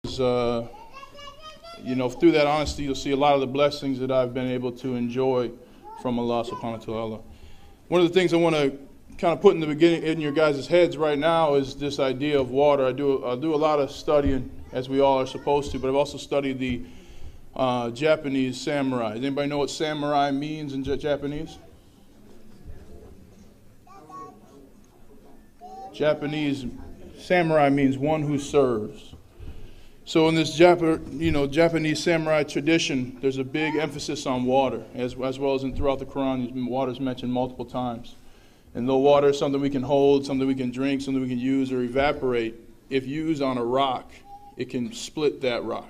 is, through that honesty, you'll see a lot of the blessings that I've been able to enjoy from Allah subhanahu wa ta'ala. One of the things I want to kind of put in the beginning in your guys' heads right now is this idea of water. I do a lot of studying, as we all are supposed to, but I've also studied the Japanese samurai. Does anybody know what samurai means in Japanese? Japanese samurai means one who serves. So in this Japanese samurai tradition, there's a big emphasis on water, as well as throughout the Quran, water is mentioned multiple times. And though water is something we can hold, something we can drink, something we can use or evaporate, if used on a rock, it can split that rock.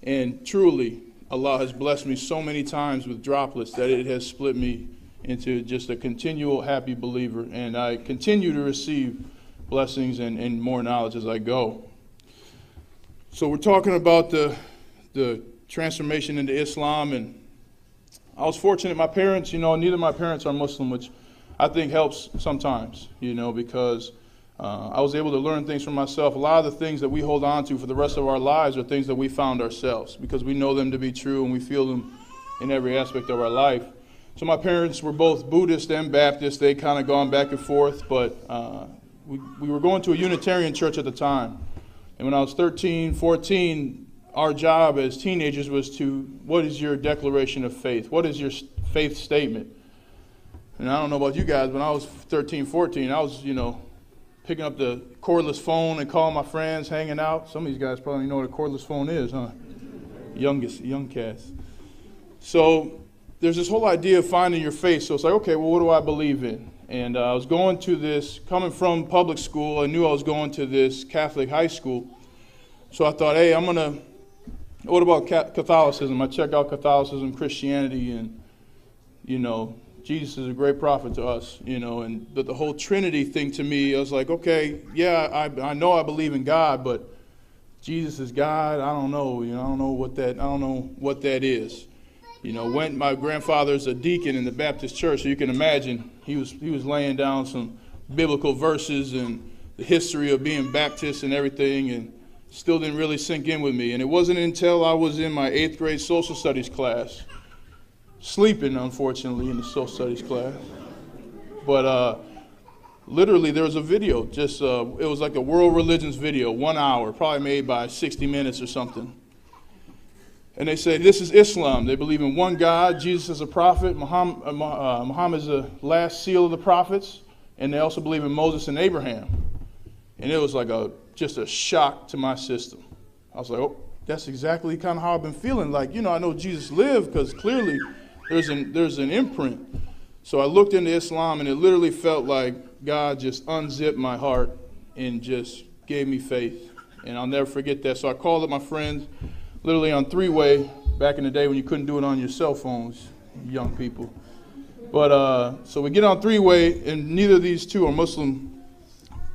And truly, Allah has blessed me so many times with droplets that it has split me into just a continual happy believer. And I continue to receive blessings and more knowledge as I go. So we're talking about the transformation into Islam. And I was fortunate, my parents, neither of my parents are Muslim, which I think helps sometimes, because I was able to learn things for myself. A lot of the things that we hold on to for the rest of our lives are things that we found ourselves because we know them to be true and we feel them in every aspect of our life. So my parents were both Buddhist and Baptist. They kind of gone back and forth, but we were going to a Unitarian church at the time. And when I was 13, 14, our job as teenagers was what is your declaration of faith? What is your faith statement? And I don't know about you guys, when I was 13, 14, I was, picking up the cordless phone and calling my friends, hanging out. Some of these guys probably know what a cordless phone is, huh? Young cats. So there's this whole idea of finding your faith. So it's like, okay, well, what do I believe in? And I was going to this, coming from public school, I knew I was going to this Catholic high school. So I thought, hey, what about Catholicism? I check out Catholicism, Christianity, and, Jesus is a great prophet to us, and the whole Trinity thing to me, I was like, okay, yeah, I know I believe in God, but Jesus is God. I don't know, I don't know what that is. When my grandfather's a deacon in the Baptist church, so you can imagine he was laying down some biblical verses and the history of being Baptist and everything, and still didn't really sink in with me. And it wasn't until I was in my 8th grade social studies class, sleeping, unfortunately, in the social studies class. But literally, there was a video. It was like a world religions video, 1 hour, probably made by 60 Minutes or something. And they say, this is Islam. They believe in one God. Jesus is a prophet. Muhammad is the last seal of the prophets. And they also believe in Moses and Abraham. And it was like just a shock to my system. I was like, oh, that's exactly kind of how I've been feeling. Like, I know Jesus lived because clearly there's an imprint. So I looked into Islam, and it literally felt like God just unzipped my heart and just gave me faith. And I'll never forget that. So I called up my friends, literally on three-way, back in the day when you couldn't do it on your cell phones, young people. But so we get on three-way, and neither of these two are Muslim,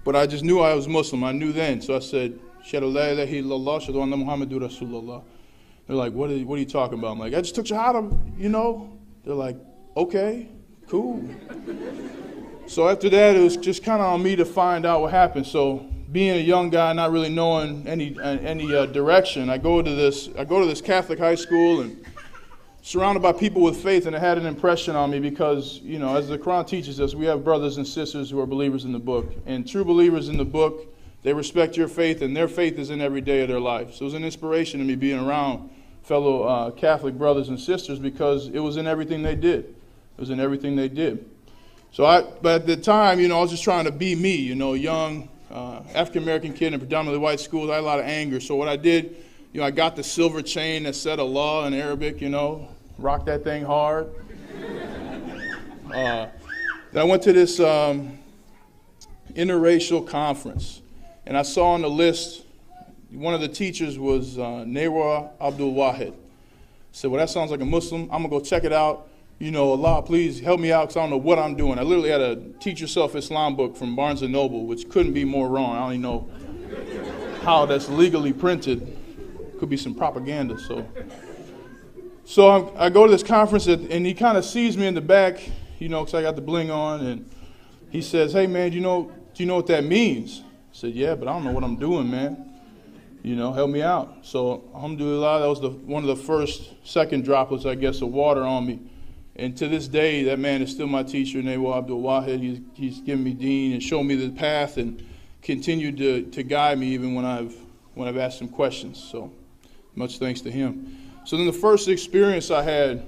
but I just knew I was Muslim. I knew then. So I said, Shahadu la ilaha illallah, shahadu anna Muhammadur Rasulullah. They're like, what are you talking about? I'm like, I just took Shahada, They're like, okay, cool. So after that, it was just kind of on me to find out what happened. So being a young guy, not really knowing any direction, I go to this Catholic high school and surrounded by people with faith, and it had an impression on me because, as the Quran teaches us, we have brothers and sisters who are believers in the book. And true believers in the book, they respect your faith, and their faith is in every day of their life. So it was an inspiration to me being around fellow Catholic brothers and sisters because it was in everything they did. It was in everything they did. But at the time, I was just trying to be me, young African-American kid in a predominantly white school. I had a lot of anger. So what I did, I got the silver chain that said Allah in Arabic, rocked that thing hard. Then I went to this interracial conference, and I saw on the list, one of the teachers was Nehra Abdul Wahid. I said, well, that sounds like a Muslim. I'm going to go check it out. Allah, please help me out because I don't know what I'm doing. I literally had a Teach Yourself Islam book from Barnes & Noble, which couldn't be more wrong. I don't even know how that's legally printed. Could be some propaganda. So I go to this conference, and he kind of sees me in the back, because I got the bling on, and he says, hey, man, do you know what that means? I said, yeah, but I don't know what I'm doing, man. help me out. So, alhamdulillah, that was one of the second droplets, I guess, of water on me. And to this day, that man is still my teacher, Nabil Abdul Wahid. He's given me deen and shown me the path and continued to guide me even when I've asked him questions. So, much thanks to him. So then the first experience I had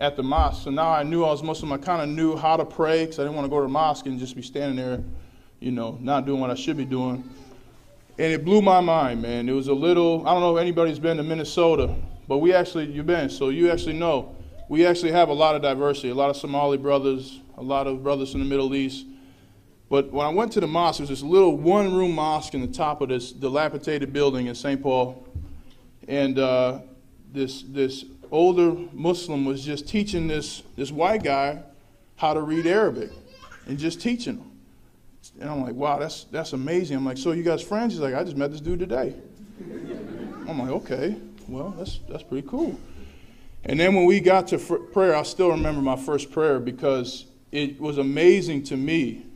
at the mosque, so now I knew I was Muslim, I kind of knew how to pray because I didn't want to go to the mosque and just be standing there, not doing what I should be doing. And it blew my mind, man. It was I don't know if anybody's been to Minnesota, but you've been, so you actually know. We actually have a lot of diversity, a lot of Somali brothers, a lot of brothers from the Middle East. But when I went to the mosque, there was this little one-room mosque in the top of this dilapidated building in St. Paul. And this older Muslim was just teaching this white guy how to read Arabic and just teaching him. And I'm like, wow, that's amazing. I'm like, so you guys friends? He's like, I just met this dude today. I'm like, okay, well, that's pretty cool. And then when we got to prayer, I still remember my first prayer because it was amazing to me.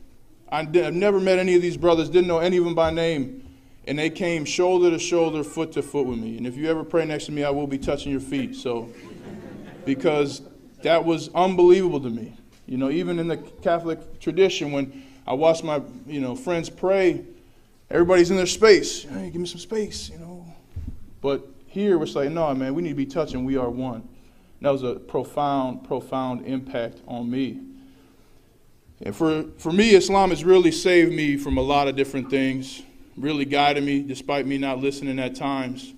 I've never met any of these brothers, didn't know any of them by name, and they came shoulder to shoulder, foot to foot with me. And if you ever pray next to me, I will be touching your feet. So, because that was unbelievable to me. Even in the Catholic tradition, when I watch my friends pray, everybody's in their space. Hey, give me some space, But here it's like, no, man, we need to be touching. We are one. That was a profound impact on me. And for me, Islam has really saved me from a lot of different things, really guided me, despite me not listening at times.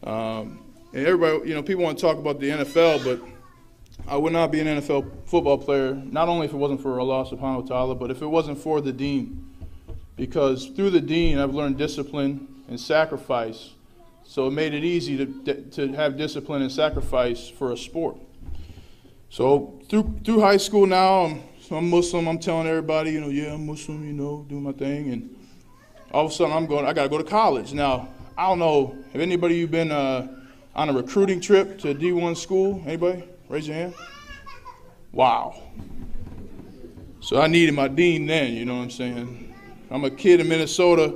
And everybody, people want to talk about the NFL, but I would not be an NFL football player, not only if it wasn't for Allah subhanahu wa ta'ala, but if it wasn't for the deen. Because through the deen, I've learned discipline and sacrifice. So it made it easy to have discipline and sacrifice for a sport. So through high school now, I'm Muslim. I'm telling everybody, yeah, I'm Muslim, doing my thing. And all of a sudden I got to go to college. Now, I don't know, have anybody of you been on a recruiting trip to a D1 school? Anybody? Raise your hand. Wow. So I needed my deen then, you know what I'm saying? I'm a kid in Minnesota.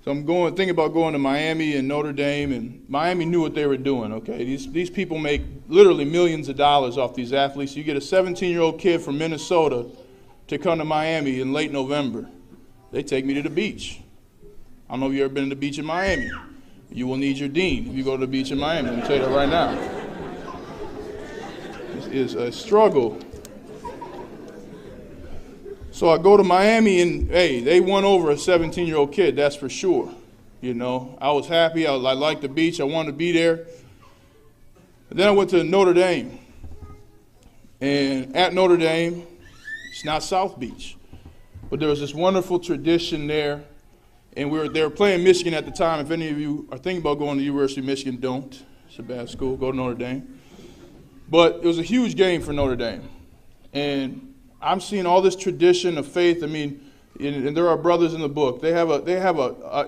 So I'm thinking about going to Miami and Notre Dame, and Miami knew what they were doing, okay? These people make literally millions of dollars off these athletes. You get a 17-year-old kid from Minnesota to come to Miami in late November. They take me to the beach. I don't know if you've ever been to the beach in Miami. You will need your deen if you go to the beach in Miami. Let me tell you that right now. This is a struggle. So I go to Miami, and hey, they won over a 17-year-old kid, that's for sure. I was happy. I liked the beach. I wanted to be there. And then I went to Notre Dame. And at Notre Dame, it's not South Beach, but there was this wonderful tradition there. And they were playing Michigan at the time. If any of you are thinking about going to the University of Michigan, don't. It's a bad school. Go to Notre Dame. But it was a huge game for Notre Dame. And I'm seeing all this tradition of faith. I mean, and there are brothers in the book. They have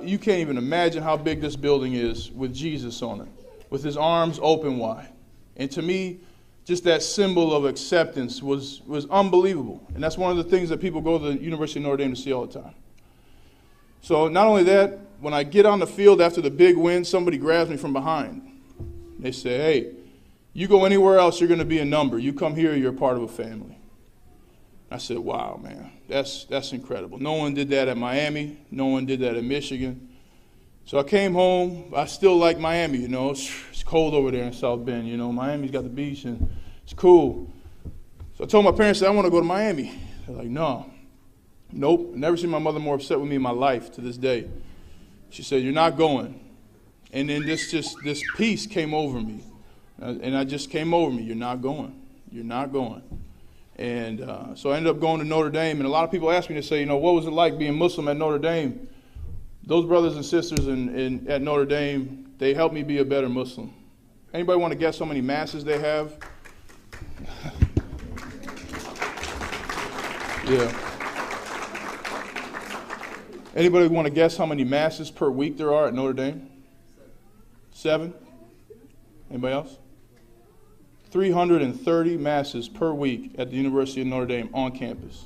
you can't even imagine how big this building is with Jesus on it, with his arms open wide. And to me, just that symbol of acceptance was unbelievable. And that's one of the things that people go to the University of Notre Dame to see all the time. So not only that, when I get on the field after the big win, somebody grabs me from behind. They say, hey, you go anywhere else, you're going to be a number. You come here, you're a part of a family. I said, wow, man, that's incredible. No one did that at Miami. No one did that at Michigan. So I came home. I still like Miami, It's cold over there in South Bend, Miami's got the beach, and it's cool. So I told my parents, I want to go to Miami. They're like, no. Nope. Never seen my mother more upset with me in my life to this day. She said, you're not going. And then this peace came over me. And I just came over me. You're not going. You're not going. And so I ended up going to Notre Dame. And a lot of people ask me to say, what was it like being Muslim at Notre Dame? Those brothers and sisters at Notre Dame, they helped me be a better Muslim. Anybody want to guess how many masses they have? Yeah. Anybody want to guess how many masses per week there are at Notre Dame? 7? Anybody else? 330 masses per week at the University of Notre Dame on campus.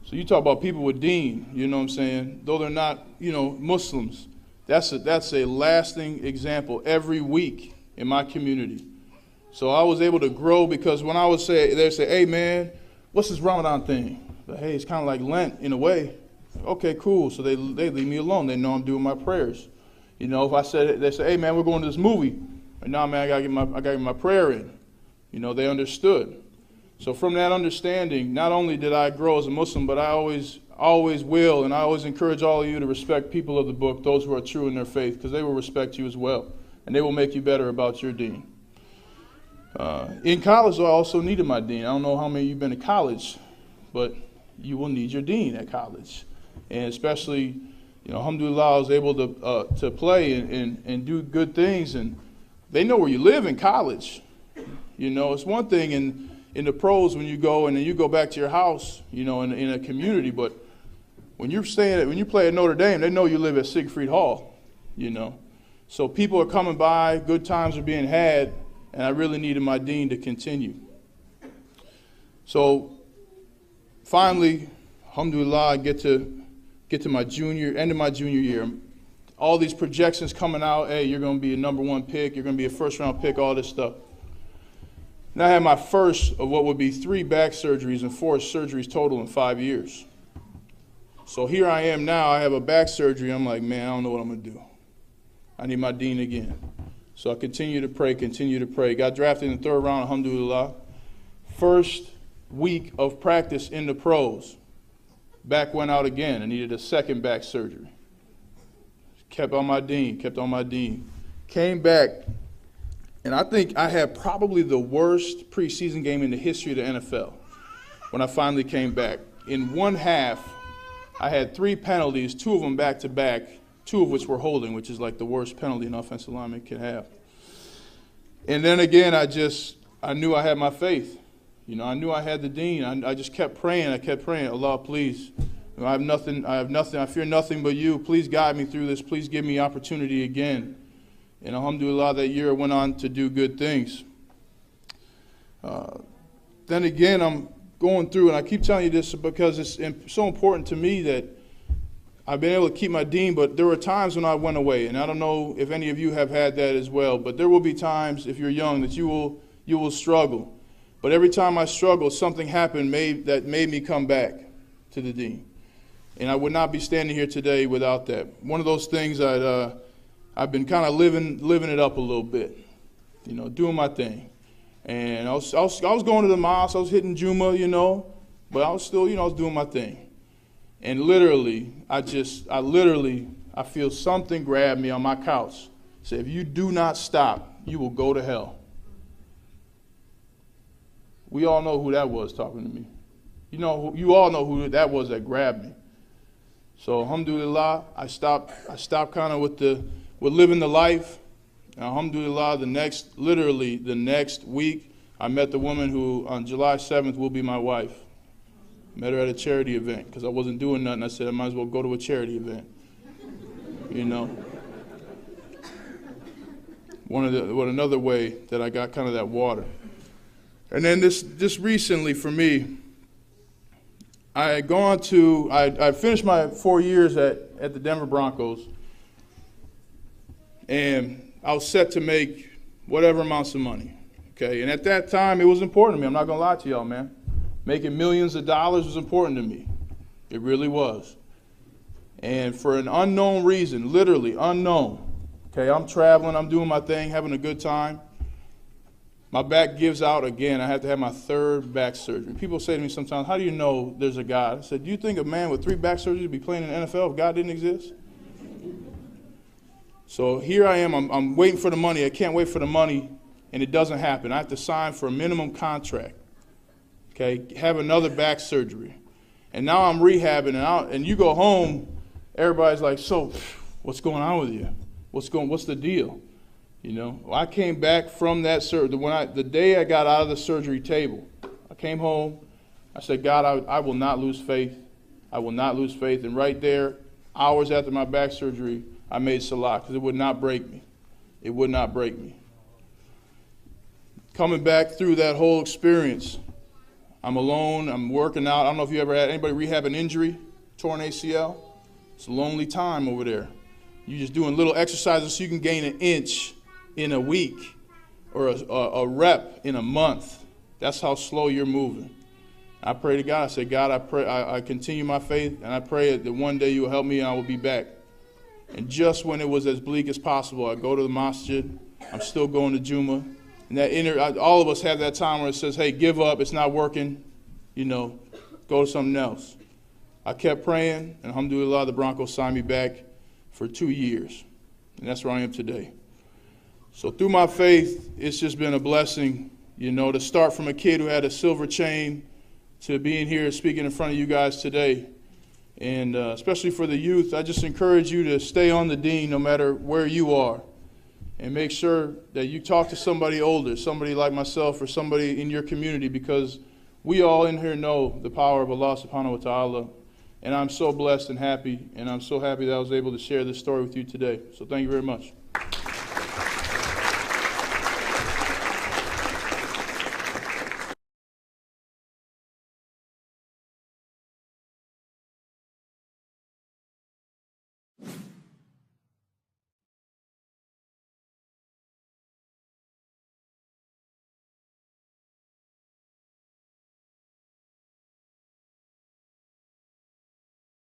So you talk about people with deen, you know what I'm saying? Though they're not, Muslims, That's a lasting example every week in my community. So I was able to grow because when I would say, they'd say, hey man, what's this Ramadan thing? But, hey, it's kind of like Lent in a way. Okay, cool. So they leave me alone. They know I'm doing my prayers. You know, if I said, they say, hey man, we're going to this movie. And now, man, I gotta get my prayer in. You know, they understood. So from that understanding, not only did I grow as a Muslim, but I always will, and I always encourage all of you to respect people of the book, those who are true in their faith, because they will respect you as well, and they will make you better about your deen. In college, I also needed my deen. I don't know how many of you have been to college, but you will need your deen at college. And especially, you know, alhamdulillah, I was able to play and do good things, and they know where you live in college. You know, it's one thing in the pros when you go and then you go back to your house, you know, in a community, but when you play at Notre Dame, they know you live at Siegfried Hall, you know. So people are coming by, good times are being had, and I really needed my deen to continue. So finally, alhamdulillah, I get to my end of my junior year. All these projections coming out, hey, you're going to be a number 1 pick, you're going to be a first-round pick, all this stuff. And I had my first of what would be 3 back surgeries and 4 surgeries total in 5 years. So here I am now, I have a back surgery. I'm like, man, I don't know what I'm going to do. I need my deen again. So I continue to pray. Got drafted in the 3rd round, alhamdulillah. First week of practice in the pros, back went out again. I needed a 2nd back surgery. Kept on my deen. Came back. And I think I had probably the worst preseason game in the history of the NFL when I finally came back. In one half, I had 3 penalties, 2 of them back-to-back, 2 of which were holding, which is like the worst penalty an offensive lineman can have. And then again, I knew I had my faith. You know, I knew I had the deen. I just kept praying. Allah, please. I have nothing. I fear nothing but you. Please guide me through this. Please give me opportunity again. And alhamdulillah, that year I went on to do good things. Then again, I'm going through, and I keep telling you this because it's so important to me that I've been able to keep my deen, but there were times when I went away, and I don't know if any of you have had that as well, but there will be times, if you're young, that you will struggle. But every time I struggled, something happened that made me come back to the deen. And I would not be standing here today without that. One of those things I've been kind of living it up a little bit, you know, doing my thing. And I was going to the mosque, I was hitting Juma, you know, but I was still, you know, I was doing my thing. And literally, I feel something grab me on my couch. Say, if you do not stop, you will go to hell. We all know who that was talking to me. You all know who that was that grabbed me. So alhamdulillah, I stopped kind of with living the life. And alhamdulillah, the next week, I met the woman who on July 7th will be my wife. Met her at a charity event because I wasn't doing nothing. I said I might as well go to a charity event. You know. Another way that I got kind of that water. And then this recently for me, I finished my 4 years at the Denver Broncos, and I was set to make whatever amounts of money. Okay, and at that time it was important to me. I'm not gonna lie to y'all, man. Making millions of dollars was important to me. It really was. And for an unknown reason, literally unknown. Okay, I'm traveling, I'm doing my thing, having a good time. My back gives out again. I have to have my 3rd back surgery. People say to me sometimes, how do you know there's a God? I said, do you think a man with 3 back surgeries would be playing in the NFL if God didn't exist? So here I am, I'm waiting for the money. I can't wait for the money, and it doesn't happen. I have to sign for a minimum contract. Okay, have another back surgery. And now I'm rehabbing, and you go home, everybody's like, so, what's going on with you? What's the deal? You know, well, I came back from that surgery. The day I got out of the surgery table, I came home, I said, God, I will not lose faith. I will not lose faith. And right there, hours after my back surgery, I made salah because it would not break me. It would not break me. Coming back through that whole experience, I'm alone, I'm working out. I don't know if you ever had anybody rehab an injury, torn ACL. It's a lonely time over there. You're just doing little exercises so you can gain an inch in a week or a rep in a month. That's how slow you're moving. I pray to God. I say, God, I continue my faith, and I pray that one day you will help me and I will be back. And just when it was as bleak as possible, I go to the masjid. I'm still going to Juma. And all of us have that time where it says, hey, give up. It's not working. Go to something else. I kept praying, and alhamdulillah, the Broncos signed me back for 2 years. And that's where I am today. So through my faith, it's just been a blessing, to start from a kid who had a silver chain to being here speaking in front of you guys today. And especially for the youth, I just encourage you to stay on the deen no matter where you are. And make sure that you talk to somebody older, somebody like myself or somebody in your community, because we all in here know the power of Allah subhanahu wa ta'ala. And I'm so blessed and happy, and I'm so happy that I was able to share this story with you today. So thank you very much.